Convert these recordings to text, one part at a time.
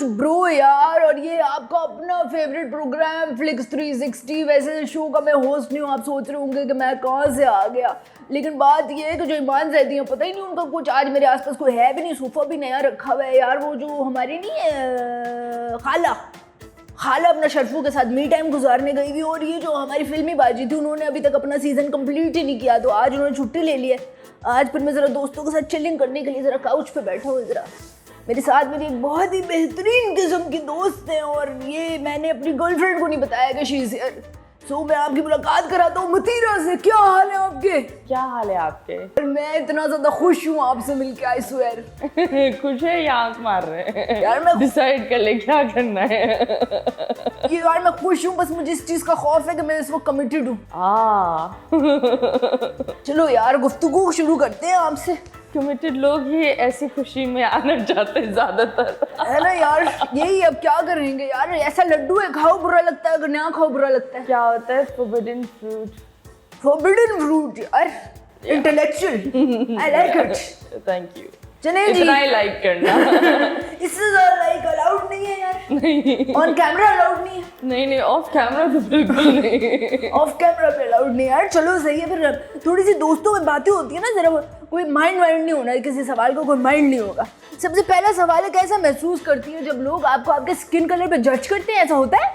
Host bro यार, और ये आपका अपना फेवरेट प्रोग्राम फ्लिक्स 360। वैसे शो का मैं होस्ट नहीं हूँ, आप सोच रहे होंगे कि मैं कहाँ से आ गया, लेकिन बात ये है कि जो ईमान रहती हैं पता ही नहीं उनका कुछ। आज मेरे आसपास कोई है भी नहीं, सोफा भी नया रखा हुआ है यार। वो जो हमारी नहीं है खाला अपना शर्फू के साथ मी टाइम गुजारने गई हुई, और ये जो हमारी फिल्मी बाजी थी उन्होंने अभी तक अपना सीज़न कंप्लीट ही नहीं किया, तो आज उन्होंने छुट्टी ले ली है। आज फिर मैं ज़रा दोस्तों के साथ चिलिंग करने के लिए ज़रा काउच पे बैठा हूँ। ज़रा मेरे साथ मेरी एक बहुत ही बेहतरीन किस्म की दोस्त हैं, और ये मैंने अपनी गर्लफ्रेंड को नहीं बताया कि शी इज़ हियर। सो मैं आपकी मुलाकात कराता हूँ मतीरा से। क्या हाल है आपके? क्या हाल है आपके? मैं इतना ज़्यादा खुश हूँ आपसे मिलके, आई स्वेयर। खुश है या आंख मार रहे हैं? यार मैं डिसाइड कर ले क्या करना है। ये यार मैं खुश हूँ, बस मुझे इस चीज़ का खौफ है कि मैं इस वक्त कमिटेड हूँ। चलो यार गुफ्तगू शुरू करते हैं आपसे। कमिटेड लोग ही ऐसी खुशी में आना चाहते हैं ज्यादातर, है ना यार। यही अब क्या करेंगे यार, ऐसा लड्डू है, खाओ बुरा लगता है, अगर ना खाओ बुरा लगता है। क्या होता है फोरबिडन फ्रूट? फोरबिडन फ्रूट यार, intellectual, I like it. Thank you. चले जी, इतना ही लाइक करना। इससे ज़्यादा लाइक अलाउड नहीं है यार। नहीं ऑन कैमरा अलाउड नहीं है। नहीं ऑफ कैमरा तो बिल्कुल नहीं। ऑफ कैमरा पे अलाउड नहीं यार। चलो सही है, फिर थोड़ी सी दोस्तों में बातें होती है ना, जरा कोई माइंड नहीं होना, किसी सवाल का कोई माइंड नहीं होगा। सबसे पहला सवाल है, कैसा महसूस करती है जब लोग आपको आपके स्किन कलर पे जज करते हैं? ऐसा होता है?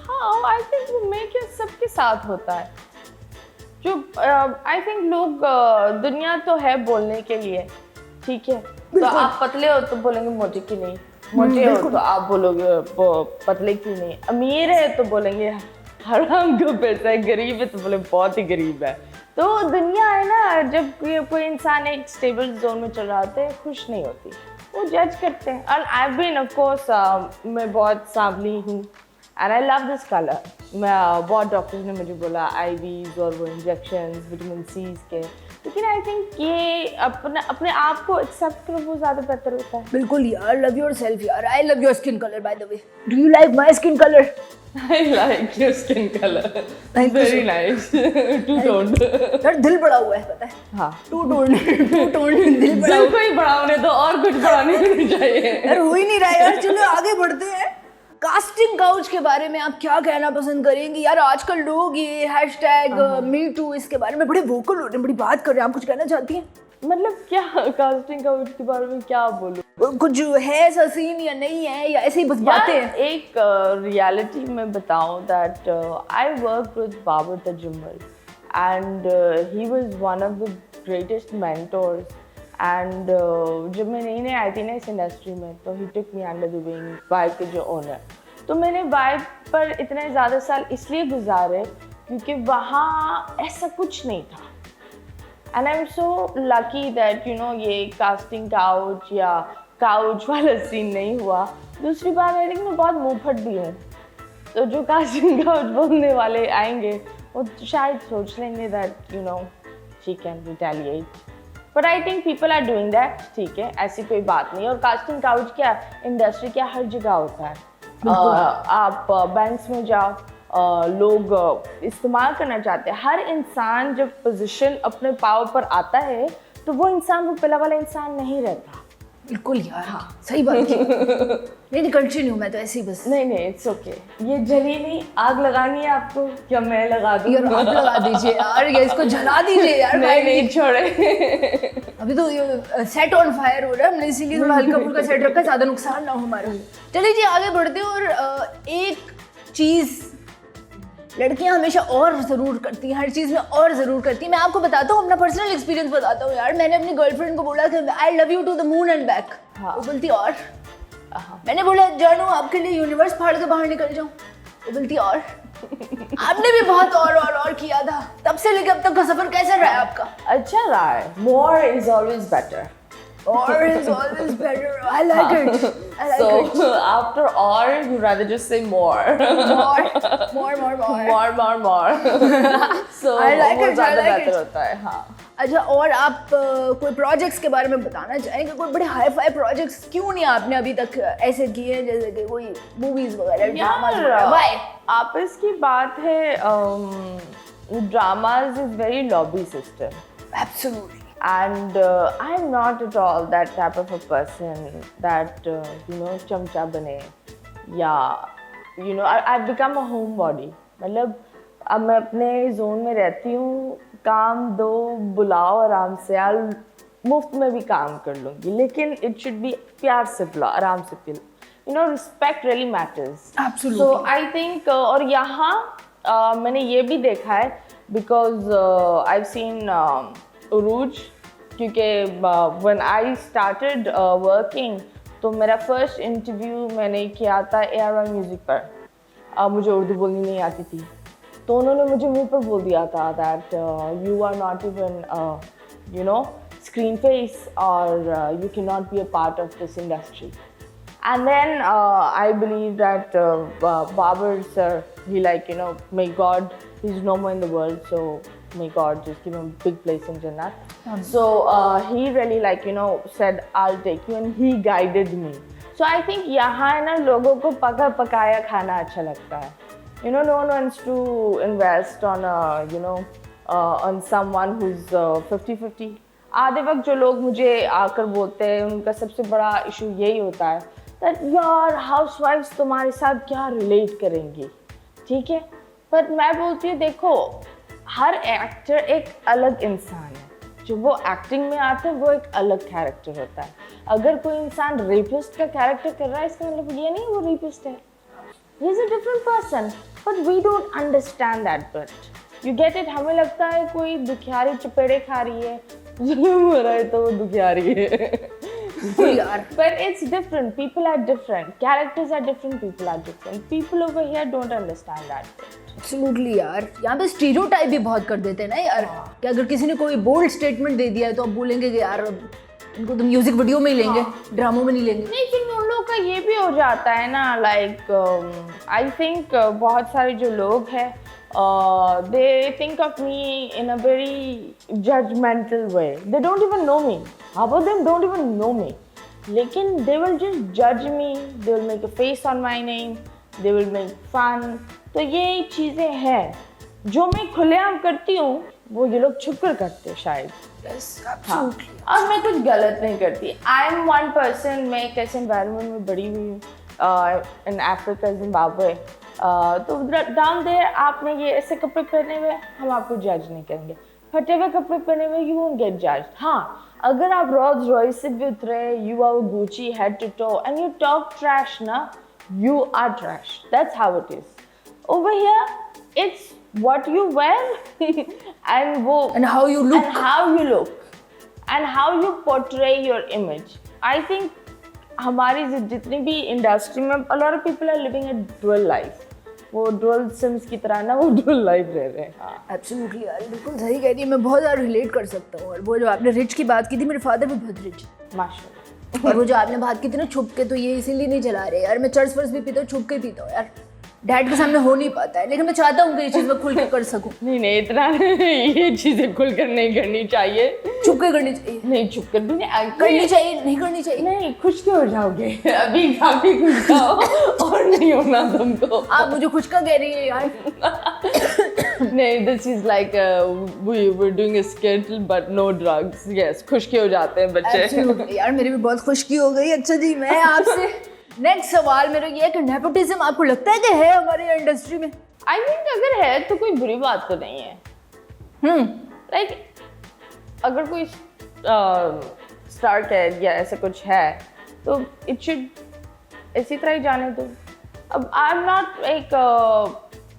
हाँ, आई थिंक वो मेरे सबके साथ होता है। जो आई थिंक लोग दुनिया तो है बोलने के लिए, ठीक है, तो आप पतले हो तो बोलेंगे मोटे की नहीं, मोटे हो तो आप बोलोगे पतले की नहीं, अमीर है तो बोलेंगे हराम का पैसा है, गरीब है तो बोले बहुत ही गरीब है। तो दुनिया है ना, जब कोई इंसान एक स्टेबल जोन में चल रहा होता है, खुश नहीं होती, वो जज करते हैं। और आई बीन ऑफ कोर्स मैं बहुत सांवली हूँ and I love this colour. मैं बहुत डॉक्टर्स ने मुझे बोला आईवीज और वो इंजेक्शंस विटामिन सीज के, लेकिन आई थिंक ये अपने आप को एक्सेप्ट करो, वो ज़्यादा बेहतर होता है। बिल्कुल यार, लव योरसेल्फ यार। I love your skin colour by the way. Do you like my skin colour? I like your skin color. Very nice. Two-toned. यार दिल बड़ा हुआ है पता है। हाँ। टू-टोन दिल बड़ा। दिल को ही बड़ा होने दो, और कुछ बड़ा नहीं चाहिए। यार हो ही नहीं रहा है यार। चलो आगे बढ़ते हैं। कास्टिंग काउच के बारे में आप क्या कहना पसंद करेंगी यार? आजकल लोग ये हैशटैग मी टू इसके बारे में बड़े वोकल हो रहे हैं, बड़ी बात कर रहे हैं। आप कुछ कहना चाहती हैं? मतलब क्या कास्टिंग काउच के बारे में क्या बोलूं? कुछ है ऐसा सीन या नहीं है, या ऐसे ही बस बातें हैं? एक रियलिटी में बताऊं that I work with Babar Tajammul and he was one of the greatest mentors. And जब मैं नई आई थी ना इस इंडस्ट्री में, तो ही टुक मी अंडर द विंग, वाइब के जो ओनर। तो मैंने वाइब पर इतने ज़्यादा साल इसलिए गुजारे क्योंकि वहाँ ऐसा कुछ नहीं था। And I am so lucky that you no ये कास्टिंग काउच या काउच वाला सीन नहीं हुआ। दूसरी बात आई थिंक मैं बहुत मुंहफट भी हूँ, तो जो कास्टिंग काउच बोलने वाले आएंगे वो शायद सोच लेंगे that you know she can retaliate, but I think people are doing that, ठीक है, ऐसी कोई बात नहीं। और कास्टिंग काउच क्या इंडस्ट्री क्या हर जगह होता है। आप बैंक्स में जाओ, लोग इस्तेमाल करना चाहते हैं। हर इंसान जब पोजीशन अपने पाव पर आता है तो वो इंसान वो पहला वाला इंसान नहीं रहता। बिल्कुल यार, हाँ सही बात है। नहीं कंटिन्यू, मैं तो ऐसे ही बस। नहीं इट्स ओके। ये जली नहीं, आग लगानी है आपको क्या मैं लगा दूँ? यार आप लगा दीजिए यार, ये इसको जला दीजिए यार। नहीं छोड़े। अभी तो ये सेट ऑन फायर हो रहा है, हमने इसीलिए थोड़ा हल्का फुल्का सेट रखा, ज़्यादा नुकसान ना हो हमारा। चलिए जी आगे बढ़ते हैं। और एक चीज़ लड़कियां हमेशा और ज़रूर करती हैं, हर चीज़ में और ज़रूर करती हैं। मैं आपको बताता हूँ, अपना पर्सनल एक्सपीरियंस बताता हूँ यार। मैंने अपनी गर्लफ्रेंड को बोला कि I love you to the moon and back. वो बोलती और। मैंने बोला जानू आपके लिए यूनिवर्स फाड़ के बाहर निकल जाऊँ। वो बोलती और। आपने भी बहुत और किया था। तब से लेकर अब तक का सफर कैसा रहा है आपका? अच्छा रहा है। More is always better. Or is always better. I like it. I like it. So after or, you rather just say more. More. So I like वो it. ज़्यादा बेहतर होता है। हाँ। अच्छा, और आप कोई प्रोजेक्ट्स के बारे में बताना चाहेंगे? कोई बड़े हाई फाई प्रोजेक्ट्स क्यों नहीं आपने अभी तक ऐसे किए हैं, जैसे कि कोई मूवीज वगैरह, ड्रामास वगैरह? Why? आपस की बात है, dramas is very lobby system. Absolutely. And I'm not at all that type of a person that chamcha bane, I've become a homebody. मतलब अब मैं अपने जोन में रहती हूँ, काम दो बुलाओ आराम से, यार मुफ्त में भी काम कर लूँगी, लेकिन it should be प्यार से बुलाओ, आराम से pillow, respect really matters. Absolutely. So I think और यहाँ मैंने ये भी देखा है because I've seen उरूज, क्योंकि when I started working तो मेरा फर्स्ट इंटरव्यू मैंने किया था ARY म्यूज़िक पर। मुझे उर्दू बोलनी नहीं आती थी, तो उन्होंने मुझे मुंह पर बोल दिया था that you are not even screen face or you cannot be a part of this industry. And then I believe that Babar sir, he may God, he's no more in the world, so may God just give him a big place in Jannat. So he really said, I'll take you, and he guided me. So I think यहाँ है ना लोगों को पका पकाया खाना अच्छा लगता है. No one wants to invest on on someone who's 50-50. आधे वक्त जो लोग मुझे आकर बोलते हैं उनका सबसे बड़ा इशू यही होता है that यार हाउसवाइफ्स तुम्हारे साथ क्या रिलेट करेंगी, ठीक है, पर मैं बोलती हूँ देखो हर एक्टर एक अलग इंसान है, जो वो एक्टिंग में आता है वो एक अलग कैरेक्टर होता है. अगर कोई इंसान रेपिस्ट का कैरेक्टर कर रहा है इसका मतलब ये नहीं वो रेपिस्ट है, he is a different person, but we don't understand that bit. You get it? हमें लगता है कोई दुखियारी चपेड़े खा रही है, जुल्म हो रहा है तो वो दुखियारी है. But it's different. People are different. Characters are different. People are different. People over here don't understand that bit. Absolutely यार, यहाँ पे स्टीरियोटाइप भी बहुत कर देते हैं ना यार, कि अगर किसी ने कोई बोल्ड स्टेटमेंट दे दिया है तो आप बोलेंगे कि यार इनको तो म्यूजिक वीडियो में ही लेंगे, ड्रामों में नहीं लेंगे. लेकिन उन लोगों का ये भी हो जाता है ना, आई थिंक बहुत सारे जो लोग हैं they think of me in a very judgmental way. They don't even know me. Half of them don't even know me. Lekin they will just judge me. They will make a face on my name. They will make fun. तो ये चीज़ें हैं जो मैं खुलेआम करती हूँ वो ये लोग छुप कर करते हैं शायद. Yes, absolutely. हाँ, और मैं कुछ गलत नहीं करती. I am one person. मैं एक ऐसे environment में बड़ी हुई हूँ in Africa, Zimbabwe. तो डाउन देयर आपने ये ऐसे कपड़े पहने हुए हम आपको जज नहीं करेंगे, फटे हुए कपड़े पहने हुए यू वोंट गेट जज्ड. हाँ, अगर आप रोल्स रॉयस से भी उतरे, you are Gucci head to toe and you talk trash ना, you are trash. That's how it is. Over here it's what you wear and how you look and how you portray your image. I think हमारी जितनी भी industry में a lot of people are living a dual life. वो dual sims की तरह ना वो dual life रह रहे हैं. Absolutely यार, बिल्कुल सही कह रही है. मैं बहुत ज़्यादा रिलेट कर सकता हूँ. और वो जो आपने रिच की बात की थी, मेरे फादर भी बहुत रिच है माशाल्लाह. और वो जो आपने बात की थी ना छुप के, तो ये इसीलिए नहीं चला रहे यार. मैं चर्च वर्स भी पीता हूँ, छुप के पीता हूँ यार. डैड के सामने हो नहीं पाता है, लेकिन मैं चाहता हूँ कि ये चीज़ मैं खुल के कर सकूँ. नहीं इतना ये चीज़ें खुलकर नहीं करनी चाहिए, छुप के करनी चाहिए. नहीं छुप कर भी नहीं करनी चाहिए, नहीं करनी चाहिए. नहीं खुश क्यों हो जाओगे अभी काफी खुश जाओ और नहीं होना तुमको. आप मुझे खुश का कह रही है यार. नहीं, this is like we were doing a skittle but no drugs. Yes, खुश क्यों हो जाते हैं बच्चे. यार मेरी भी बहुत खुशकी हो गई. अच्छा जी, मैं आपसे नेक्स्ट सवाल मेरा ये है कि नेपोटिज्म आपको लगता है कि है हमारे इंडस्ट्री में? आई थिंक अगर है तो कोई बुरी बात तो नहीं है. लाइक अगर कोई स्टार कैड या ऐसा कुछ है तो इट शुड इसी तरह ही जाने दो. अब आई एम नॉट एक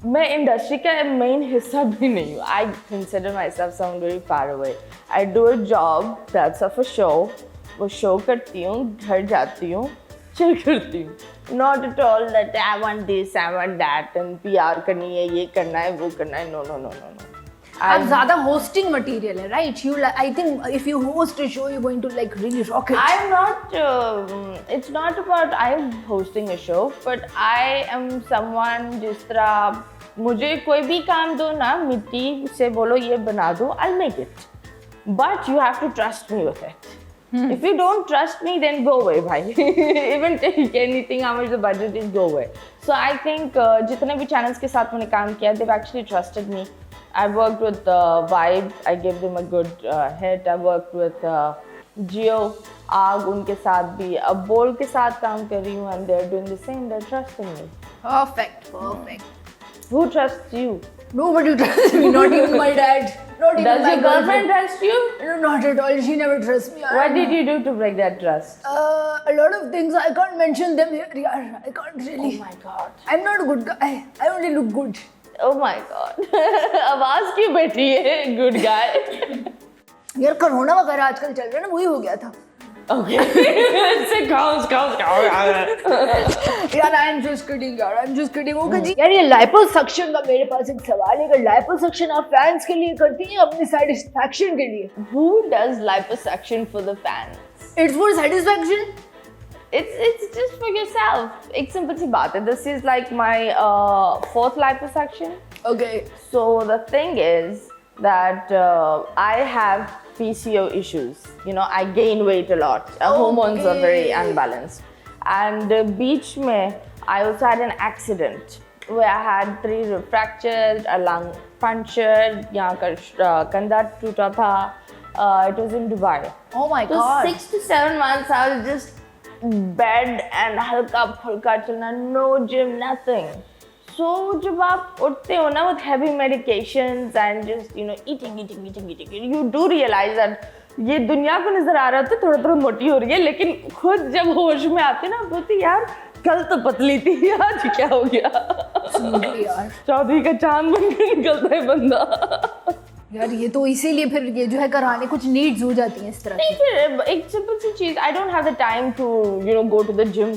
मैं इंडस्ट्री का मेन हिस्सा भी नहीं हूँ. I consider myself someone very far away. I do a job that's of a show. वो शो करती हूँ, घर जाती हूँ, चिल करती हूँ. Not at all that I want this, I want that and PR करनी है, ये करना है, वो करना है. No no no no no. आप ज़्यादा होस्टिंग मटेरियल है, right? You I think if you host a show you going to like really rock it. I am not it's not about I am hosting a show, but I am someone जिस तरह मुझे कोई भी काम दो ना, मिट्टी से बोलो ये बना दो, I make it, but you have to trust me with it. If you don't trust me, then go away, bhai. Even take anything, how much the budget is, go away. So I think जितने भी channels के साथ मैंने काम किया, they've actually trusted me. I worked with Vibe. I gave them a good hit. I worked with Jio, आग उनके साथ भी. अब बोल के साथ काम कर रही हूँ, and they're doing the same. They're trusting me. Perfect. Who trusts you? Nobody trusts me, not even my dad. Not even Does my your girlfriend trust you? No, not at all. She never trusts me. What did you do to break that trust? A lot of things. I can't mention them here. Yeah, I can't really. Oh my God. I'm not a good guy. I only look good. Oh my God. आवाज क्यों बैठी है? Good guy. यार corona वगैरह आजकल चल रहा है ना, वही हो गया था. Okay. Say cows. यार I'm just kidding यार, I'm just kidding. ओके जी. यार ये liposuction का मेरे पास एक सवाल है कि liposuction आप फैंस के लिए करती हैं अपनी satisfaction के लिए? Who does liposuction for the fans? It's for satisfaction. It's just for yourself. एक simple सी बात है. This is like my fourth liposuction. Okay. So the thing is that I have PCO issues. You know, I gain weight a lot. Hormones are very unbalanced. And beach mein, I also had an accident where I had 3 rib fractures, a lung punctured, यहाँ का कंधा टूटा था. It was in Dubai. Oh my So God. 6 to 7 months I was just bed and हल्का फुल्का चलना, no gym, nothing. So जब आप उठते हो ना with heavy medications and just eating, you do realize that ये दुनिया को नजर आ रहा था थोड़ा मोटी हो रही है, लेकिन खुद जब होश में आते ना बोलती यार कल तो पतली थी, आज क्या हो गया. यार चौधरी का चांद बनकर निकलता है बंदा. यार ये तो इसीलिए फिर ये जो है कराने कुछ नीड्स हो जाती हैं इस तरह की. फिर एक सिंपल सी चीज, I don't have the time to go to the gym.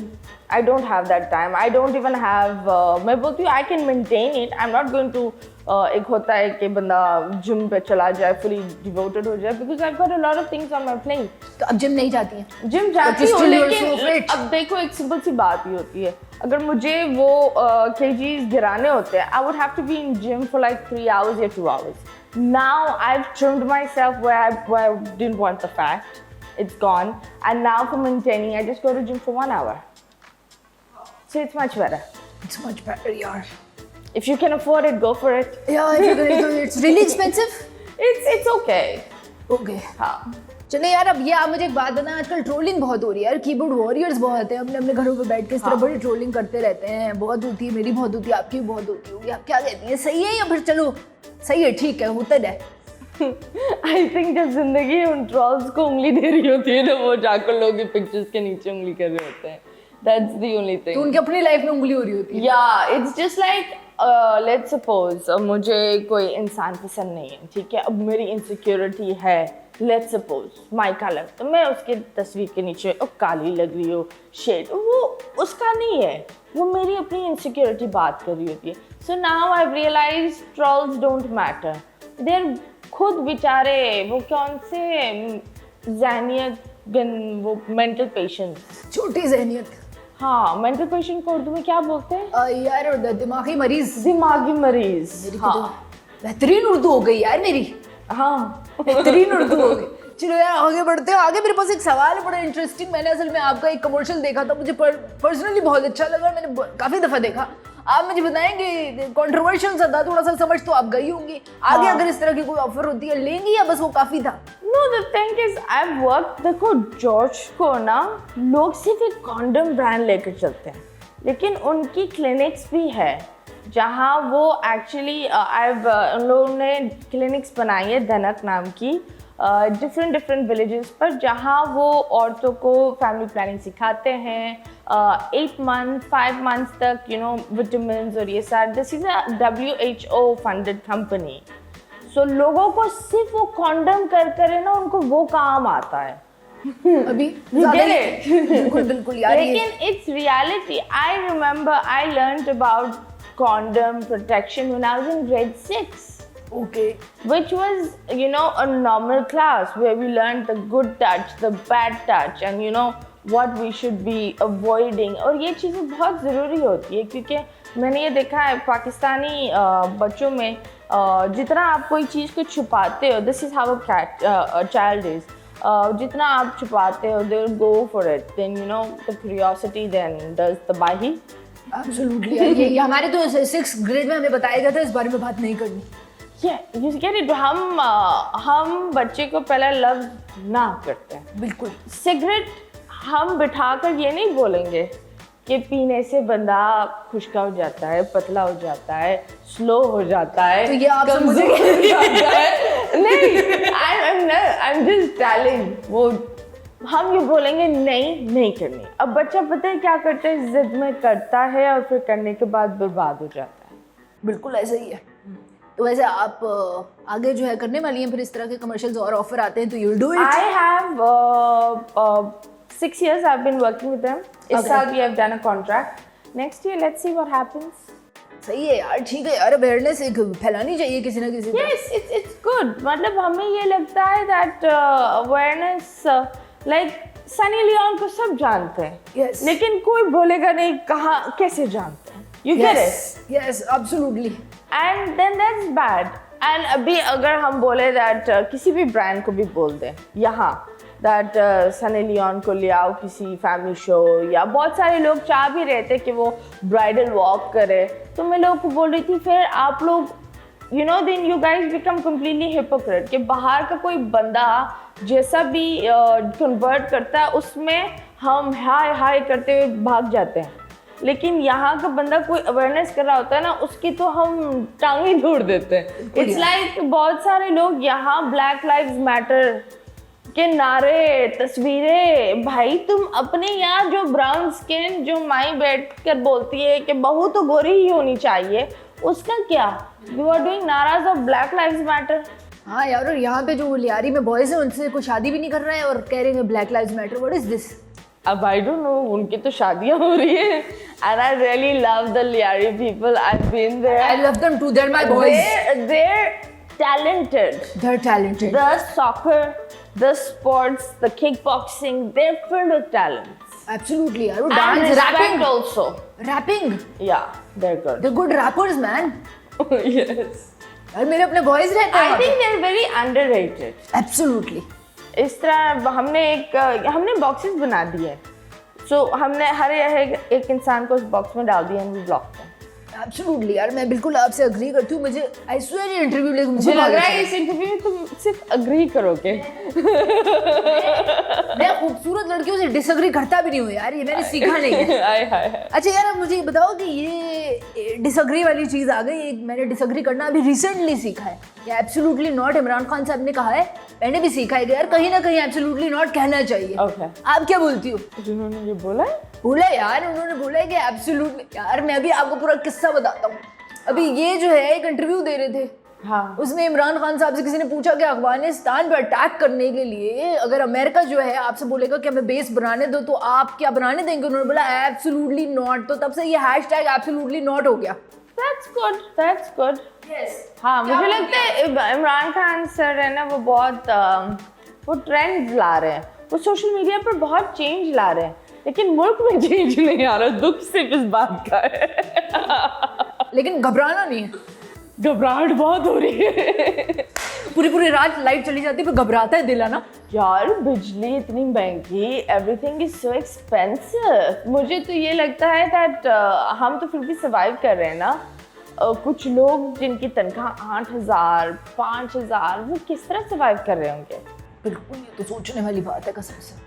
I don't have that time. I don't even have. मैं बोलती हूँ I can maintain it. I'm not going to. एक होता है कि बंदा जिम पे चला जाए, fully devoted हो जाए, because I've got a lot of things on my plate. तो अब जिम नहीं जाती हैं? जिम जाती हूँ, लेकिन so अब देखो एक सिंपल सी बात ही होती है. अगर मुझे वो kgs गिराने होते हैं, I would have to be in gym for like 3 hours or 2 hours. Now I've trimmed myself where I didn't want the fat. It's gone. And now for maintaining, I just go to gym for 1 hour. So it's much better. It's much better, yaar. If you can afford it, go for it. Yeah, if you can, it's really expensive. It's okay. Okay. हाँ. चले यार, अब ये आप मुझे एक बात बताना, आजकल ट्रोलिंग बहुत हो रही है यार. कीबोर्ड वॉरियर्स बहुत हैं, अपने अपने घरों पे बैठ के इस तरह बड़ी ट्रोलिंग करते रहते हैं. बहुत होती है, मेरी बहुत होती है, आपकी भी बहुत होती होगी. आप क्या कहती हैं, सही है या फिर चलो सही है, ठीक है, होता है? I think जब जिंदगी उन ट्रोल्स को उंगली दे रही होती है ना, वो जाकर लोगों की पिक्चर्स के नीचे उंगली कर रहे होते हैं. That's the only thing. तो उनकी अपनी लाइफ में उंगली हो रही होती है. Yeah, it's just like let's suppose मुझे कोई इंसान पसंद नहीं है, ठीक है, अब मेरी इनसिक्योरिटी है. Let's suppose my color, तो मैं उसके तस्वीर के नीचे काली लग रही हो, शेड, वो उसका नहीं है, वो मेरी अपनी इनसिक्योरिटी बात कर रही होती है. So now I've realized trolls don't matter. They're खुद बेचारे वो कौन से ज़हनियत वो मेंटल पेशेंट्स, छोटी ज़हनियत. हाँ, मेंटल पेशेंट को उर्दू में क्या बोलते हैं? यार दिमागी मरीज. दिमागी मरीज. मेरी हाँ. बेहतरीन उर्दू हो गई यार मेरी. हाँ. बेहतरीन उर्दू हो गई. चलो यार आगे बढ़ते हैं. आगे मेरे पास एक सवाल है बड़ा इंटरेस्टिंग. मैंने असल में आपका एक कमर्शियल देखा था, मुझे पर्सनली बहुत अच्छा लगा. मैंने काफ़ी दफ़ा देखा. आप मुझे बताएंगे, कंट्रोवर्शियल सा था, थोड़ा सा समझ तो आप गई होंगी. आगे अगर इस तरह की कोई ऑफर होती है लेंगी या बस वो काफ़ी था? No, the thing is, I've worked. देखो जॉर्ज को ना लोग सिर्फ एक कॉन्डम ब्रांड लेकर चलते हैं, लेकिन उनकी क्लिनिक्स भी है जहाँ वो एक्चुअली उन लोगों ने क्लिनिक्स बनाई है धनक नाम की, डिफरेंट विलेजेस पर, जहाँ वो औरतों को फैमिली प्लानिंग सिखाते हैं. 8 months, 5 months तक विटामिन और ये सारे. This is a WHO funded company. So लोगों को सिर्फ वो कॉन्डम कर है ना, उनको वो काम आता है. अभी बिल्कुल यार. लेकिन it's reality. I remember I learned about condom protection when I was in grade 6. Okay. Which was, a normal class where we learned the good touch, the bad touch, and what we should be avoiding. और ये चीज़ें बहुत ज़रूरी होती है, क्योंकि मैंने ये देखा है पाकिस्तानी बच्चों में जितना आप कोई चीज़ को छुपाते हो, this is how a child is. जितना आप छुपाते हो they go for it, then you know the curiosity then does the बाही। एब्सोल्युटली ये हमारे तो 6th ग्रेड में हमें बताया गया था इस बारे में बात नहीं करनी। You get it. हम बच्चे को पहले लव ना करते हैं। बिल्कुल। सिगरेट हम बिठाकर ये नहीं बोलेंगे कि पीने से बंदा खुशका हो जाता है, पतला हो जाता है, स्लो हो जाता है, तो ये आपसे मुझे हो जाता है। नहीं, आई एम जस्ट टेलिंग, वो हम ये बोलेंगे नहीं करनी। अब बच्चा पता है क्या करता है, जिद में करता है और फिर करने के बाद बर्बाद हो जाता है। बिल्कुल ऐसा ही है। तो वैसे आप आगे जो है करने वाली हैं फिर इस तरह के कमर्शियल्स और ऑफर आते हैं तो you do it? I have 6 years I've been working with them. इस साल we have done a contract. Next year let's see what happens. सही है यार, ठीक है यार, अवेयरनेस एक फैलानी चाहिए किसी ना किसी। Yes, it's good. मतलब हमें ये लगता है that awareness like Sunny Leone को सब जानते हैं, yes. लेकिन कोई बोलेगा नहीं कहाँ कैसे जानते हैं। You get it? Yes, absolutely. And then that's bad. And अभी अगर हम बोले that किसी भी ब्रांड को भी बोल दें यहाँ दैट सनी लियोन को ले आओ किसी फैमिली शो, या बहुत सारे लोग चाह भी रहे थे कि वो ब्राइडल वॉक करे, तो मैं लोगों को बोल रही थी फिर आप लोग you know then you guys become completely hypocrite कि बाहर का कोई बंदा जैसा भी कन्वर्ट करता है उसमें हम हाय करते हुए भाग जाते हैं, लेकिन यहाँ का बंदा कोई अवेयरनेस कर रहा होता है ना उसकी तो हम टांगे तोड़ देते हैं। इट्स लाइक बहुत सारे लोग यहाँ ब्लैक लाइव्स मैटर के नारे, तस्वीरें, भाई तुम अपने यहाँ जो ब्राउन स्किन जो माई बैठ कर बोलती है कि बहू तो गोरी ही होनी चाहिए, उसका क्या? यू आर डूइंग नाराज ऑफ ब्लैक लाइव्स मैटर। हाँ यार, और यहाँ पे जो लियारी में बॉयज है उनसे कोई शादी भी नहीं कर रहा है और कह रहे हैं black lives matter. What is this? अब आई डोंट नो, उनकी तो शादियां हो रही है and I really love the Lyari people. I have been there, I love them too, they are my boys. they're talented. They're talented. The soccer, the sports, the kickboxing, they're filled with talents. Absolutely यार, वो And dance, respect rapping also. Rapping Yeah, they're good. they're good rappers man। Yes. यार मेरे अपने boys रहते हैं। I think they're very underrated. Absolutely। इस तरह हमने बॉक्सेस बना दिए, सो हमने हर एक इंसान को उस बॉक्स में डाल दिया and V block them. Absolutely यार, मैं बिल्कुल आपसे अग्री करती हूँ। मुझे आई स्वेयर ये इंटरव्यू लेके मुझे लग रहा है इस इंटरव्यू में तुम सिर्फ अग्री करोगे। मैं खूबसूरत लड़कियों से डिसएग्री करता भी नहीं हूँ यार, ये मैंने सीखा नहीं है। अच्छा यार, अब मुझे बताओ कि ये डिसएग्री वाली चीज़ आ गई, मैंने डिसएग्री करना अभी रिसेंटली सीखा है। या एब्सोल्युटली नॉट इमरान खान साहब ने कहा है, मैंने भी सीखा है कि यार कहीं ना कहीं एब्सोल्युटली नॉट कहना चाहिए। आप क्या बोलती हो? उन्होंने ये बोला यार, उन्होंने बोला है कि एब्सोल्युटली। यार मैं अभी आपको पूरा किस्सा बताता हूँ। अभी ये जो है एक इंटरव्यू दे रहे थे, हाँ, उसमें इमरान खान साहब से किसी ने पूछा कि अफगानिस्तान पर अटैक करने के लिए अगर अमेरिका जो है आपसे बोलेगा कि हमें बेस बनाने दो तो आप क्या बनाने देंगे? उन्होंने बोला एब्सोल्युटली नॉट। तो तब से ये हैशटैग एब्सोल्युटली नॉट हो गया। That's good. Yes. हाँ, मुझे लगता है इमरान खान सर है ना, वो बहुत वो ट्रेंड ला रहे हैं, वो सोशल मीडिया पर बहुत चेंज ला रहे हैं, लेकिन मुल्क में चेंज नहीं आ रहा। दुख सिर्फ इस बात का है। लेकिन घबराना नहीं है, घबराहट बहुत हो रही है। पूरी रात लाइट चली जाती है पर घबराता है दिल, है ना यार। बिजली इतनी महंगी, एवरीथिंग इज सो एक्सपेंसिव। मुझे तो ये लगता है दैट हम तो फिर भी सर्वाइव कर रहे हैं ना। कुछ लोग जिनकी तनख्वाह 8,000 5,000, वो किस तरह सर्वाइव कर रहे होंगे? बिल्कुल, ये तो सोचने वाली बात है कसम से।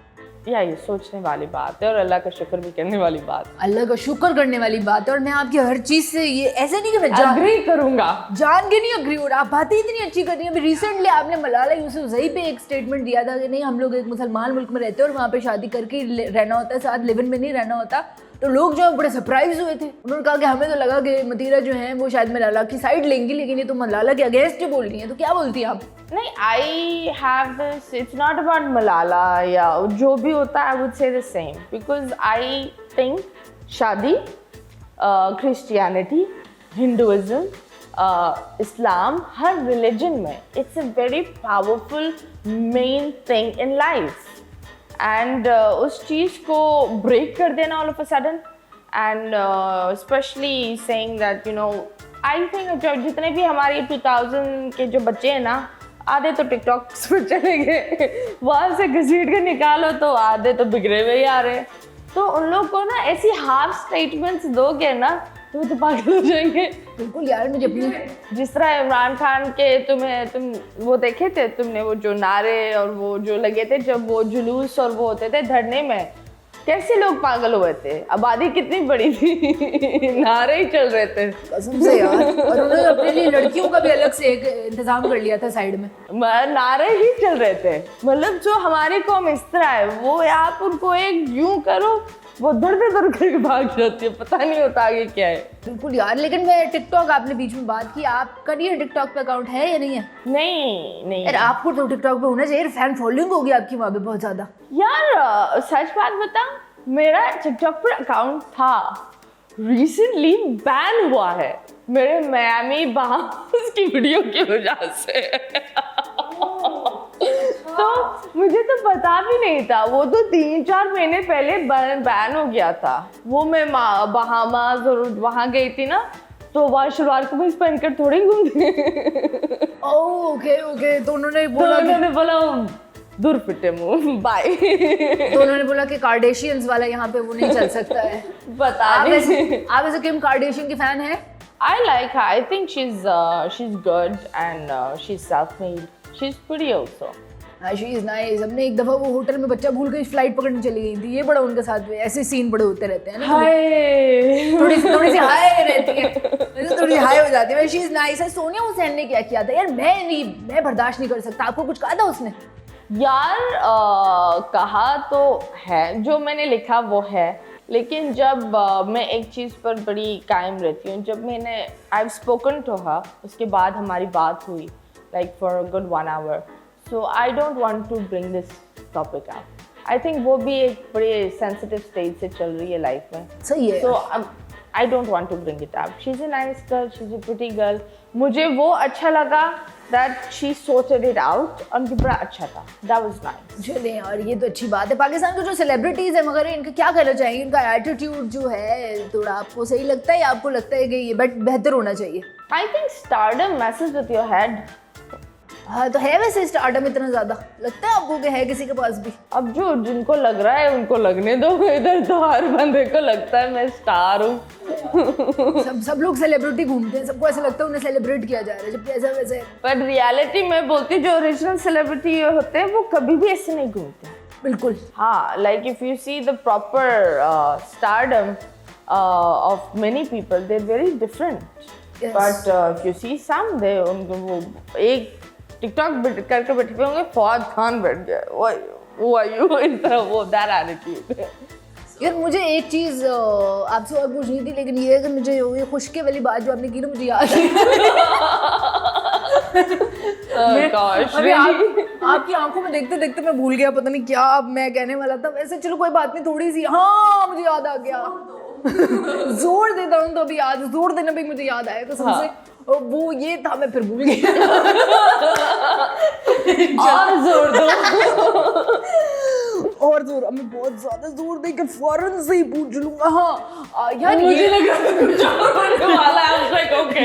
या ये सोचने वाली बात है और अल्लाह का शुक्र भी करने वाली बात, अल्लाह का शुक्र करने वाली बात है। और मैं आपकी हर चीज से ये ऐसे नहीं कि मैं अग्री करूंगा, जान के नहीं अग्री हो रहा। आप बातें इतनी अच्छी कर रही हैं। अभी रिसेंटली आपने मलाला यूसुफजई पे एक स्टेटमेंट दिया था कि नहीं, हम लोग एक मुसलमान मुल्क में रहते हैं और वहाँ पे शादी करके रहना होता है, साथ लिव इन में नहीं रहना होता। तो लोग जो है बड़े सरप्राइज हुए थे। उन्होंने कहा कि हमें तो लगा कि मतीरा जो है वो शायद मलाला की साइड लेंगी, लेकिन ये तो मलाला के अगेंस्ट ही बोल रही हैं। तो क्या बोलती हैं आप? नहीं, I have this, it's not about Malala या जो भी होता है, I would say the same, because I think शादी, क्रिश्चियनिटी, हिंदुइज्म, इस्लाम, हर रिलीजन में it's a very powerful main thing in life. And उस चीज़ को ब्रेक कर देना all of a sudden, and specially saying that you no, I think जितने भी हमारे 2000 के जो बच्चे हैं ना, आधे तो टिकटॉक पर चले गए, वहां से घसीट के निकालो तो आधे तो बिगड़े हुए ही आ रहे हैं। तो उन लोग को ना ऐसी हाफ स्टेटमेंट्स दोगे ना तो वो तो पागल हो जाएंगे। बिल्कुल यार, मुझे अपनी जिस तरह इमरान खान के तुम वो देखे थे तुमने, वो जो नारे और वो जो लगे थे जब वो जुलूस और वो होते थे धरने में, कैसे लोग पागल हुए थे। आबादी कितनी बड़ी थी, नारे ही चल रहे थे कसम से यार। और उन्होंने अपने लिए लड़कियों का भी अलग से एक इंतजाम कर लिया था साइड में, नारे ही चल रहे थे। मतलब जो हमारी कौम इस तरह है, वो आप उनको एक यूं करो वो दौड़ते करके भाग जाती है, पता नहीं होता आगे क्या है। बिल्कुल यार। लेकिन मैं टिकटॉक, आपने बीच में बात की, आपका नहीं टिकटॉक पे अकाउंट है या नहीं है? नहीं यार आपको तो टिकटॉक पे होना चाहिए, फैन फॉलोइंग होगी आपकी वहाँ पे बहुत ज्यादा। यार सच बात बता, मेरा टिकटॉक पर अकाउंट था, रिसेंटली बैन हुआ है मेरे मियामी बहामास की वीडियो की वजह से। तो मुझे तो पता भी नहीं था, वो तो 3-4 महीने पहले बैन हो गया था। वो मैं बहामास और वहाँ गई थी ना, तो वहाँ शलवार कमीज पहनकर थोड़ी घूमती। ओके। तो उन्होंने बोला दूर फिटे मुंह, बाय। तो उन्होंने बोला कि कार्डेशियंस वाला यहाँ पे वो नहीं चल सकता है। बता नहीं। आप ऐसे किम कार्डेशियन की फैन है? I like her. I think she's good and she's self-made. She's pretty also. She is nice. हमने एक दफा वो होटल में बच्चा भूल गई, फ्लाइट पकड़ने चली गई थी, ये बड़ा उनके साथ ऐसे सीन बड़े होते रहते हैं ना। हाय थोड़ी सी हाय रहती है, थोड़ी सी हाय हो जाती है। शी इज नाइस है। सोनिया हुसैन ने क्या किया था यार, मैं बर्दाश्त नहीं कर सकता। आपको कुछ कहा था उसने? यार कहा तो है, जो मैंने लिखा वो है, लेकिन जब मैं एक चीज़ पर बड़ी कायम रहती हूँ, जब मैंने I've spoken to her, उसके बाद हमारी बात हुई like for a good 1 hour, so I don't want to bring this topic up. I think वो भी एक बड़े sensitive stage से चल रही है लाइफ में। सही है। So I don't want to bring it up. She's a nice girl, she's a pretty girl. मुझे वो अच्छा लगा that she sorted it out, और मुझे बड़ा अच्छा था। That was nice. चले यार, ये तो अच्छी बात है। पाकिस्तान के जो सेलिब्रिटीज है, मगर इनका क्या कहना चाहिए, इनका एटीट्यूड जो है थोड़ा आपको सही लगता है या आपको लगता है कि ये बेहतर होना चाहिए? I think stardom messes with your head. हाँ तो है वैसे स्टार्टअप इतना ज्यादा, लगता है आपको कि है किसी के पास भी? अब जो जिनको लग रहा है उनको लगने दो। इधर तो हर बंदे को लगता है मैं स्टार हूँ। सब लोग सेलिब्रिटी घूमते हैं, सबको ऐसा लगता है उन्हें सेलिब्रेट किया जा रहा है, जबकि ऐसा वैसे। पर रियलिटी में बोलती, जो ओरिजिनल सेलिब्रिटी होते हैं वो कभी भी ऐसे नहीं घूमते। बिल्कुल हाँ, like if you see the proper stardom of many people, they very different. But if you see some, they उनको वो एक टिकटॉक करके बैठे हुए होंगे, फौज खान बैठ गया, वो इस तरह वो दैट एटीट्यूड। यार मुझे एक चीज आपसे और पूछनी थी, लेकिन ये कि मुझे ये खुशके वाली बात जो आपने की ना, मुझे याद आपकी आंखों में देखते देखते मैं भूल गया, पता नहीं क्या अब मैं कहने वाला था। वैसे चलो कोई बात नहीं, थोड़ी सी, हाँ मुझे याद आ गया। जोर देता हूँ तो अभी याद, जोर देने पे मुझे याद आया कसम से। वो ये था, मैं फिर भूल गया। और जोर दो। और जोर, अब मैं बहुत ज्यादा जोर देकर फौरन से ही पूछ लूंगा। हाँ यार, मुझे लगा कुछ और होने वाला है। ओके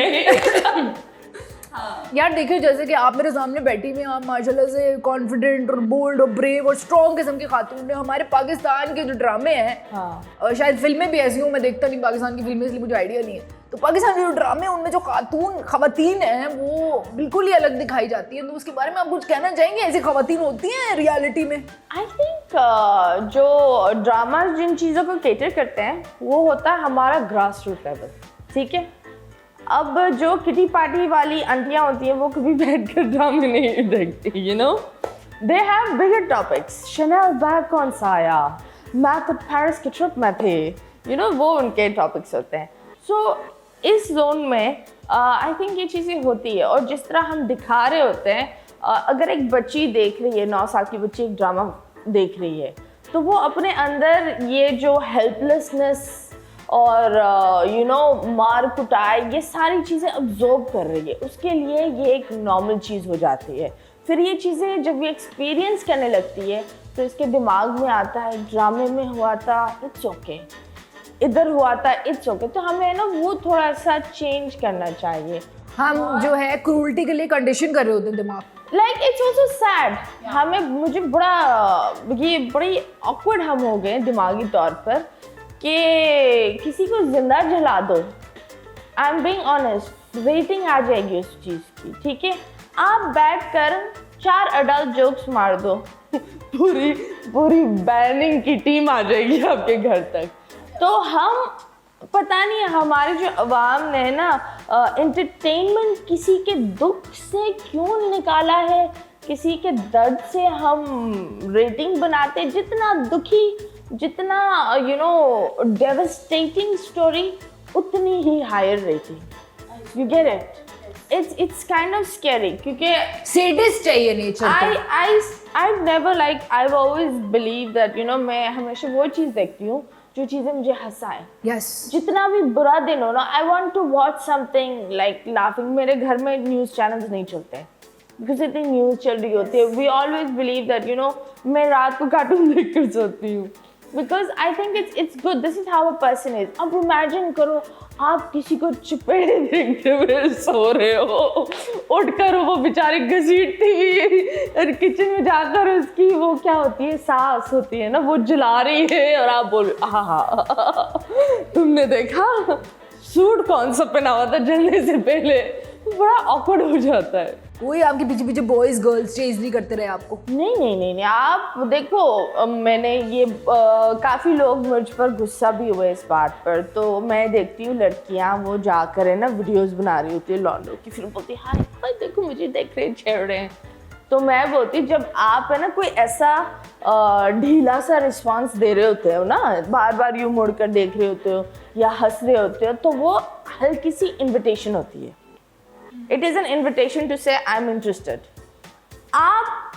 यार देखिए, जैसे कि आप मेरे सामने बैठी हुई, आप माशाल्लाह से कॉन्फिडेंट और बोल्ड और ब्रेव और स्ट्रॉन्ग किस्म की खातून है। हमारे पाकिस्तान के जो ड्रामे हैं, और शायद फिल्में भी ऐसी हूँ, मैं देखता नहीं पाकिस्तान की फिल्में, इसलिए मुझे आइडिया नहीं है। तो पाकिस्तान के जो ड्रामे हैं उनमें जो खवातीन हैं वो बिल्कुल ही अलग दिखाई जाती है। तो उसके बारे में आप कुछ कहना चाहेंगे? ऐसी खवातीन होती हैं रियलिटी में? आई थिंक जो ड्रामा जिन चीज़ों को कैटर करते हैं वो होता है हमारा ग्रास रूट लेवल, ठीक है। अब जो किटी पार्टी वाली आंटियाँ होती हैं वो कभी बैठकर ड्रामे नहीं देखती, you know. They have bigger topics. Chanel bag कौन सा आया, मैं तो पेरिस की ट्रिप में थे, यू नो, वो उनके टॉपिक्स होते हैं। सो इस जोन में आई थिंक ये चीज़ें होती है। और जिस तरह हम दिखा रहे होते हैं, अगर एक बच्ची देख रही है, 9 साल की बच्ची एक ड्रामा देख रही है, तो वो अपने अंदर ये जो हेल्पलेसनेस और यू नो मार कुटाई, ये सारी चीज़ें अब्जॉर्ब कर रही है, उसके लिए ये एक नॉर्मल चीज़ हो जाती है। फिर ये चीज़ें जब ये एक्सपीरियंस करने लगती है तो इसके दिमाग में आता है, ड्रामे में हुआ था, इट्स ओके, इधर हुआ था, इट्स ओके। तो हमें ना वो थोड़ा सा चेंज करना चाहिए। हम जो है क्रूरटी के लिए कंडीशन कर रहे होते हैं दिमाग। Like it's also sad. हमें मुझे ये बड़ी awkward हम हो गए दिमागी तौर पर कि किसी को जिंदा जला दो। I'm being honest, रेटिंग आ जाएगी उस चीज़ की, ठीक है? आप बैठकर 4 अडल्ट जोक्स मार दो, पूरी बैनिंग की टीम आ जाएगी आपके घर तक। तो हम पता नहीं हमारे जो अवाम ने ना एंटरटेनमेंट किसी के दुख से क्यों निकाला है, किसी के दर्द से हम रेटिंग बनाते, जितना दुखी, जितना डेवस्टेटिंग स्टोरी उतनी ही higher rating. You get it? It's kind of scary क्योंकि सैडिस्ट चाहिए nature. I never like I always believe that मैं हमेशा वो चीज़ देखती हूँ जो चीज़ें मुझे हंसाएं। Yes. जितना भी बुरा दिन हो ना, I want to watch something like laughing. मेरे घर में न्यूज़ चैनल्स नहीं चलते बिकॉज इतनी न्यूज़ चल रही होती है। वी ऑलवेज बिलीव दैट मैं रात को कार्टून देख कर सोती हूँ because I think it's good. This is how a person is. अब इमेजिन करो आप किसी को चपेटे देखते हुए सो रहे हो, उठकर वो बेचारी घसीटती हुई और किचन में जाकर उसकी वो क्या होती है, सास होती है ना, वो जला रही है और आप बोल हाँ तुमने देखा सूट कौन सा पहना हुआ था जलने से पहले। बड़ा ऑकवर्ड हो जाता है। कोई आपके पीछे पीछे बॉयज गर्ल्स चेज नहीं करते रहे आपको? नहीं, आप देखो मैंने ये काफ़ी लोग मुझ पर गुस्सा भी हुए इस बात पर। तो मैं देखती हूँ लड़कियाँ वो जाकर है ना वीडियोस बना रही होती है लॉन्डो की, फिर बोलती है हाय देखो मुझे देख रहे छेड़ रहे हैं। तो मैं बोलती जब आप है ना कोई ऐसा ढीला सा रिस्पॉन्स दे रहे होते हो ना, बार बार यूँ मुड़ कर देख रहे होते हो या हंस रहे होते हो, तो वो हल्की सी इन्विटेशन होती है। It is an invitation to say I'm interested. आप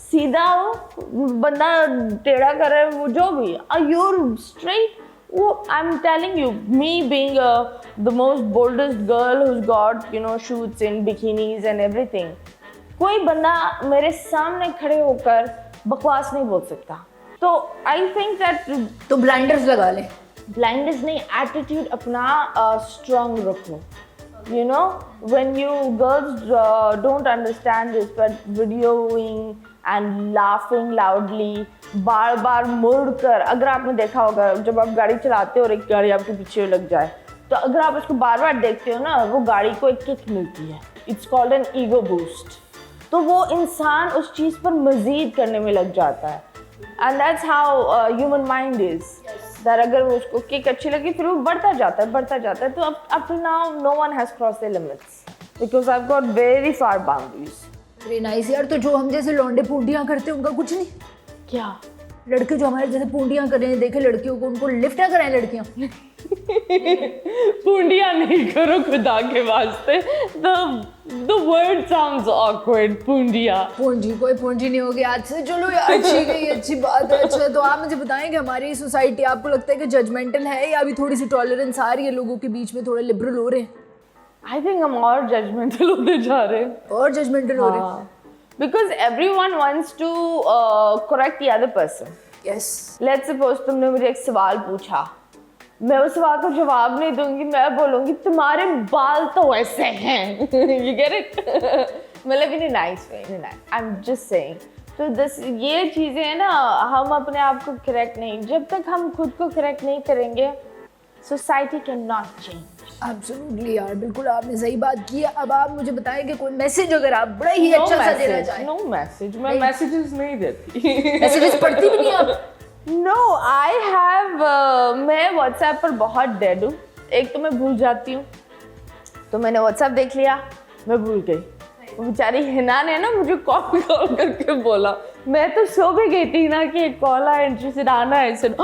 सीधा हो, बंदा टेढ़ा कर रहा है, वो जो भी, you're straight. वो I'm telling you, me being the most boldest girl who's got shoots in bikinis and everything. कोई बंदा मेरे सामने खड़े होकर बकवास नहीं बोल सकता। तो I think that तो blinders लगा ले। blinders नहीं, attitude अपना strong रखो। When you girls don't understand this, but videoing and laughing loudly, बार बार मुड़ कर, अगर आपने देखा होगा जब आप गाड़ी चलाते हो और एक गाड़ी आपके पीछे लग जाए, तो अगर आप उसको बार बार देखते हो ना, वो गाड़ी को एक किक मिलती है। It's called an ego boost. तो वो इंसान उस चीज़ पर मज़ीद करने में लग जाता है। And that's how human mind is. That अगर उसको किक अच्छी लगी फिर वो बढ़ता जाता है। तो up till now no one has crossed their limits because I've got very far boundaries. Very nice यार। तो जो हम जैसे लौंडे पूंडियाँ करते हैं उनका कुछ नहीं? क्या लड़के जो हमारे जैसे पूंडियाँ कर रहे हैं, देखे लड़कियों को, उनको लिफ्ट ना कराएं लड़कियाँ? पूंडियाँ नहीं करो खुदा के वास्ते। The word sounds awkward. पूंडियाँ, पूंजी कोई पूंजी नहीं होगी आज से। चलो यार अच्छी बात है। अच्छा तो आप मुझे बताएं कि हमारी सोसाइटी आपको लगता है कि जजमेंटल है या अभी थोड़ी सी टॉलरेंस आ रही है, लोगों के बीच में थोड़े लिबरल हो रहे हैं? I think हम और जजमेंटल होते जा रहे हैं। और जजमेंटल हो रहे हैं because everyone wants to correct the other person. Yes. Let's suppose तुमने मुझे एक सवाल पूछा, मैं उस सवाल को जवाब नहीं दूंगी, मैं बोलूंगी तुम्हारे बाल तो ऐसे हैं। You get it? मतलब in a nice way, I'm just saying. तो ये चीज़ें हैं ना, हम अपने आप को करेक्ट नहीं, जब तक हम खुद को करेक्ट नहीं करेंगे society can not change. Absolutely यार, बिल्कुल आपने सही बात की। अब आप मुझे बताएं कि कोई मैसेज अगर आप बड़ा ही अच्छा सा देना चाहें। नो मैसेज, मैं मैसेजेस नहीं देती। मैसेजेस पढ़ती भी नहीं आप? नो आई हैव, मैं व्हाट्सएप पर बहुत डेड हूँ। एक तो मैं भूल जाती हूँ, तो मैंने व्हाट्सएप देख लिया, मैं भूल गई। वो बेचारी हिना ने ना मुझे कॉल करके बोला, मैं तो सो भी गई थी ना कि एक कॉल आया, इंटरेस्टेड आना है,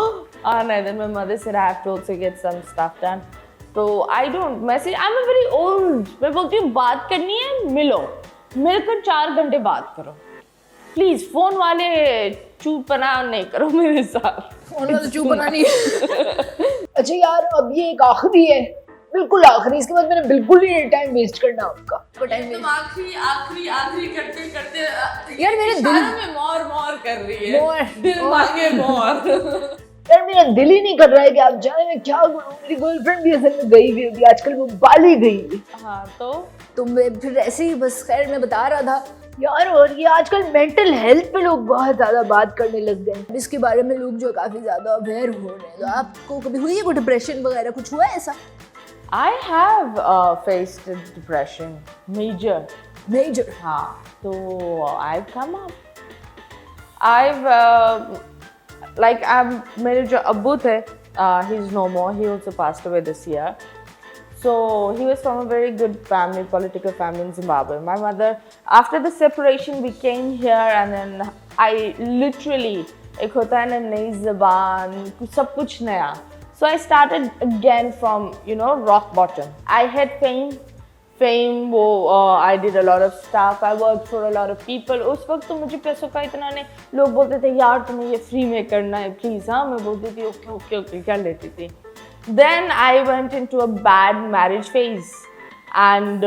आना है। Then my mother said I have to also get some stuff done. तो I don't message. I'm a very old. मैं बोलती हूँ बात करनी है, मिलो, मिलकर 4 घंटे बात करो। प्लीज फोन वाले चूपना नहीं करो मेरे साथ। फोन वाले चूपना नहीं। अच्छा यार, अब ये एक आखिरी है, बिल्कुल आखिरी, इसके बाद मैंने बिल्कुल नहीं टाइम वेस्ट करना आपका। तुम आखिरी करते यार मेरे दिल में मोर कर रही है। दिल मांगे मोर। यार मेरा दिल ही नहीं कर रहा है कि आप जाए, मैं क्या करूँ। मेरी गर्लफ्रेंड भी असल में गई हुई होगी आजकल, वो बाली गई हुई। हाँ तो मैं फिर ऐसे ही बस, खैर मैं बता रहा था यार, और ये आजकल मेंटल हेल्थ पे लोग बहुत ज्यादा बात करने लग गए, इसके बारे में लोग जो काफी ज्यादा अवेयर हो रहे हैं। तो आपको कभी हुई है कोई डिप्रेशन वगैरह, कुछ हुआ है ऐसा? I have faced depression, major. हाँ, तो I've come up. मेरे जो अब्बू थे, he's no more. He also passed away this year. So he was from a very good family, political family in Zimbabwe. My mother, after the separation, we came here, and then I literally, एक होता है ना नई ज़बान, सब कुछ नया. So I started again from, rock bottom. I had fame. I did a lot of stuff. I worked for a lot of people. उस वक्त तो मुझे पैसों का इतना नहीं, लोग बोलते थे यार तुम्हें ये फ्री में करना है प्लीज, हाँ मैं बोलती थी ओके कर लेती थी. Then I went into a bad marriage phase and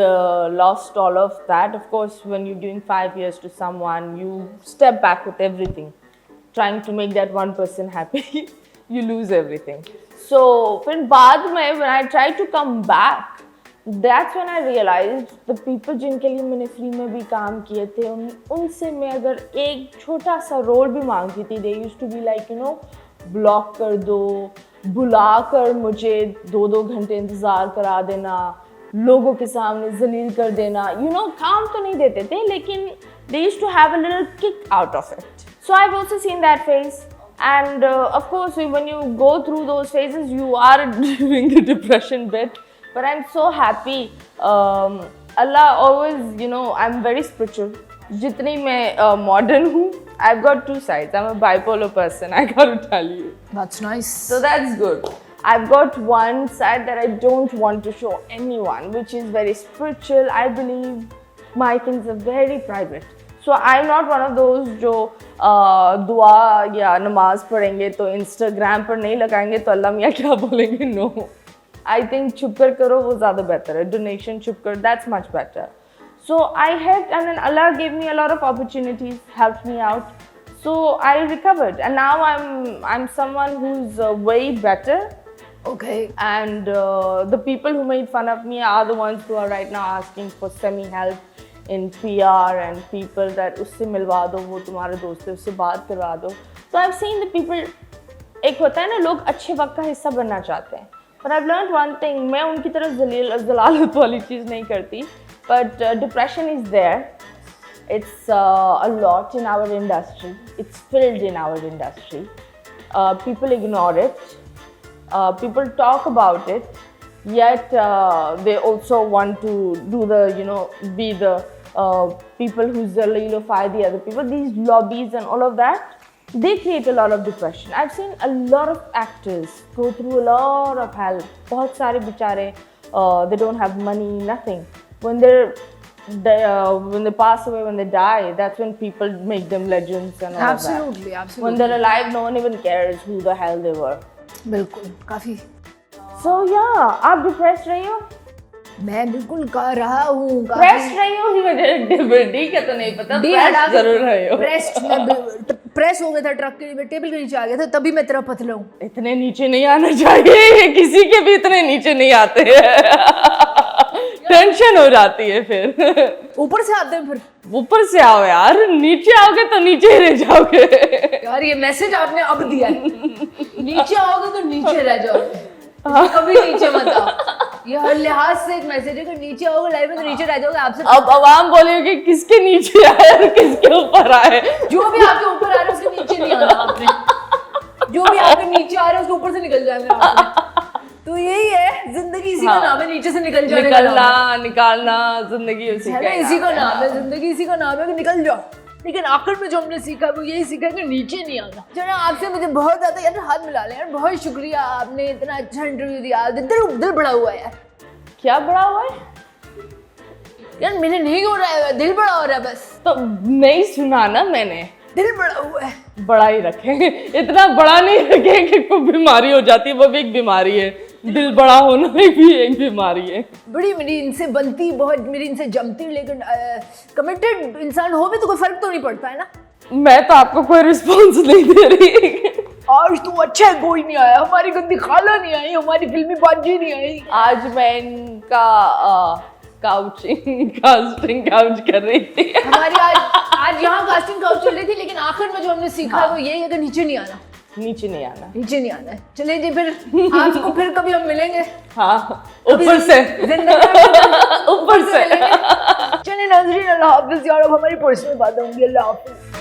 lost all of that. Of course, when you're giving 5 years to someone, you step back with everything, trying to make that one person happy. You lose everything. So फिर बाद में when I tried to come back, that's when I realized the people जिनके लिए मैंने free में भी काम किए थे, उनसे मैं अगर एक छोटा सा रोल भी मांगती थी, they used to be like, block कर दो, बुला कर मुझे 2-2 घंटे इंतज़ार करा देना, लोगों के सामने जलील कर देना, काम तो नहीं देते थे, लेकिन they used to have a little kick out of it. So I've also seen that phase. And of course, when you go through those phases, you are doing the depression bit. But I'm so happy. Allah always, I'm very spiritual. Jitni मैं modern हूँ, I've got two sides. I'm a bipolar person, I gotta tell you. That's nice. So that's good. I've got one side that I don't want to show anyone, which is very spiritual. I believe my things are very private. So I'm not one of those जो दुआ या नमाज पढ़ेंगे तो Instagram पर नहीं लगाएंगे तो अल्लाह मियाँ क्या बोलेंगे. No. I think छुप कर करो वो ज़्यादा बेहतर है. Donation छुप कर, that's much better. So I had, and then Allah gave me a lot of opportunities, helped me out. So I recovered, and now I'm someone who's way better. Okay. And the people who made fun of me are the ones who are right now asking for semi-help in PR and people that उससे मिलवा दो, वो तुम्हारे दोस्त है उससे बात करवा दो. So I've seen the people, एक होता है ना लोग अच्छे वक्त का हिस्सा बनना चाहते हैं. But I've learned one thing, मैं उनकी तरह जलालत वाली चीज़ नहीं करती. But depression is there. It's a lot in our industry. It's filled in our industry. People ignore it. People talk about it. Yet they also want to do the, be the people who zalilify the other people. These lobbies and all of that, they create a lot of depression. I've seen a lot of actors go through a lot of hell. बहुत सारे बेचारे, they don't have money, nothing. When they pass away, when they die, that's when people make them legends and all absolutely, that. Absolutely. When they're alive, no one even cares who the hell they were. बिल्कुल, काफी. So yeah, आप depressed रही हो? मैं बिल्कुल कर रहा हूँ. Depressed रही हो कि मुझे डी का तो नहीं पता. Depressed जरूर रही हो. प्रेस हो गया था ट्रक के लिए, टेबल के नीचे आ गया था, तभी मैं तेरा पतला हूँ. इतने नीचे नहीं आना चाहिए, किसी के भी इतने नीचे नहीं आते हैं. टेंशन हो जाती है फिर. ऊपर से आते हैं, फिर ऊपर से आओ यार, नीचे आओगे तो नीचे ही रह जाओगे. यार ये मैसेज आपने अब दिया है. नीचे आओगे तो नीचे रह जाओगे, कभी नीचे मत आओ. ये हर लिहाज से एक मैसेज है कि नीचे आओगे लाइफ में तो नीचे रह जाओगे. आपसे अब आवाम बोलेगी किसके नीचे आए और किसके ऊपर आए. जो भी आपके ऊपर आ रहा है उसके नीचे नहीं आना आपने. जो भी आपके नीचे आ रहा है उसके ऊपर से निकल जाएंगे आपने. तो यही है जिंदगी, इसी का नाम है नीचे से निकल जाने का. निकलना निकालना जिंदगी इसी का नाम है. जिंदगी इसी का नाम है कि निकल जाओ. लेकिन आखिर में जो हमने सीखा वो यही सीखा कि नीचे नहीं आना. चलो आपसे मुझे बहुत ज्यादा यार हाथ मिला लें यार. बहुत शुक्रिया, आपने इतना अच्छा इंटरव्यू दिया. दिल बड़ा हुआ है यार. क्या बड़ा हुआ है यार? मैंने नहीं हो रहा है, दिल बड़ा हो रहा है बस. तो नहीं सुना ना मैंने. दिल बड़ा हुआ है. बड़ा ही रखेंगे, इतना बड़ा नहीं रखेंगे कि कोई बीमारी हो जाती है. वो भी एक बीमारी है, दिल बड़ा होना भी एक बीमारी है. बड़ी मेरी इनसे बनती, बहुत मेरी इनसे जमती, लेकिन कमिटेड इंसान हो भी तो कोई फर्क तो नहीं पड़ता है ना. मैं तो आपको कोई रिस्पॉन्स नहीं दे रही. आज तो अच्छा है कोई नहीं आया, हमारी गंदी खाला नहीं आई, हमारी फिल्मी बाजी नहीं आई। आज मैं इनका कास्टिंग काउच कर रही थी। हमारी आज यहाँ कास्टिंग काउच चल रही थी, लेकिन आखिर में जो हमने सीखा वो यही है कि नीचे नहीं आना, नीचे नहीं आना, नीचे नहीं आना है। चलिए जी, फिर आपको फिर कभी हम मिलेंगे। हाँ, ऊपर से ऊपर से मिलेंगे। चलिए नाज़रीन, अल्लाह हाफिज़ यार, अब हमारी पर्सनल बातें होंगी। अल्लाह हाफिज़।